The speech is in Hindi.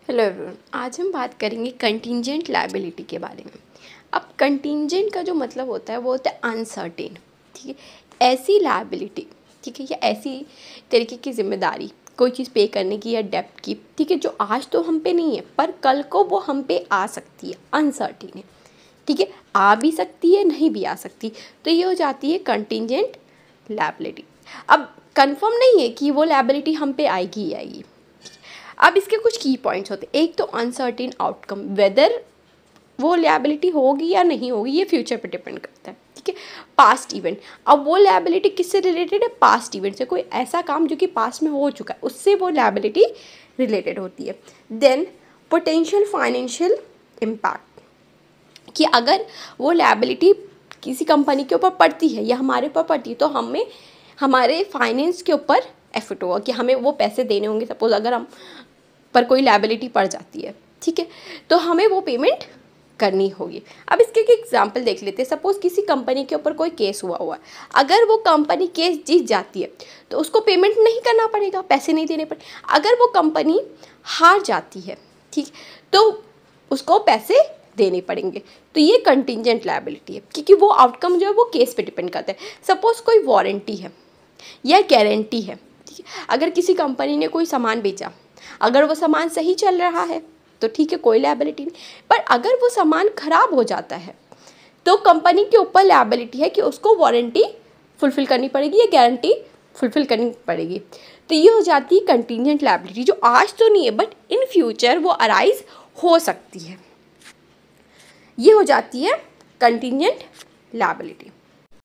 हेलो एवरीवन, आज हम बात करेंगे कंटिंजेंट लायबिलिटी के बारे में। अब कंटिंजेंट का जो मतलब होता है वो होता है अनसर्टेन, ठीक है। ऐसी लायबिलिटी, ठीक है, या ऐसी तरीके की जिम्मेदारी कोई चीज़ पे करने की या डेब्ट की, ठीक है, जो आज तो हम पे नहीं है पर कल को वो हम पे आ सकती है, अनसर्टेन है, ठीक है, आ भी सकती है नहीं भी आ सकती, तो ये हो जाती है कंटिंजेंट लायबिलिटी। अब कंफर्म नहीं है कि वो लायबिलिटी हम पे आएगी ही आएगी। अब इसके कुछ की पॉइंट्स होते हैं। एक तो अनसर्टेन आउटकम, वेदर वो लायबिलिटी होगी या नहीं होगी ये फ्यूचर पे डिपेंड करता है, ठीक है। पास्ट इवेंट, अब वो लायबिलिटी किससे रिलेटेड है? पास्ट इवेंट से, कोई ऐसा काम जो कि पास्ट में हो चुका है उससे वो लायबिलिटी रिलेटेड होती है। देन पोटेंशियल फाइनेंशियल इम्पैक्ट, कि अगर वो लायबिलिटी किसी कंपनी के ऊपर पड़ती है या हमारे ऊपर पड़ती है तो हमें हमारे फाइनेंस के ऊपर एफर्ट होगा कि हमें वो पैसे देने होंगे। सपोज अगर हम पर कोई लायबिलिटी पड़ जाती है, ठीक है, तो हमें वो पेमेंट करनी होगी। अब इसके एक एग्जांपल देख लेते हैं। सपोज किसी कंपनी के ऊपर कोई केस हुआ है, अगर वो कंपनी केस जीत जाती है तो उसको पेमेंट नहीं करना पड़ेगा, पैसे नहीं देने पड़े। अगर वो कंपनी हार जाती है, ठीक, तो उसको पैसे देने पड़ेंगे। तो ये कंटिंजेंट लायबिलिटी है, क्योंकि वो आउटकम जो है वो केस पे डिपेंड करता है। सपोज कोई वारंटी है या गारंटी है, ठीक है, अगर किसी कंपनी ने कोई सामान बेचा, अगर वो सामान सही चल रहा है तो ठीक है, कोई लायबिलिटी नहीं, पर अगर वो सामान खराब हो जाता है तो कंपनी के ऊपर लायबिलिटी है कि उसको वारंटी फुलफिल करनी पड़ेगी या गारंटी फुलफिल करनी पड़ेगी। तो ये हो जाती है कंटिंजेंट लायबिलिटी, जो आज तो नहीं है बट इन फ्यूचर वो अराइज हो सकती है। ये हो जाती है कंटिंजेंट लायबिलिटी।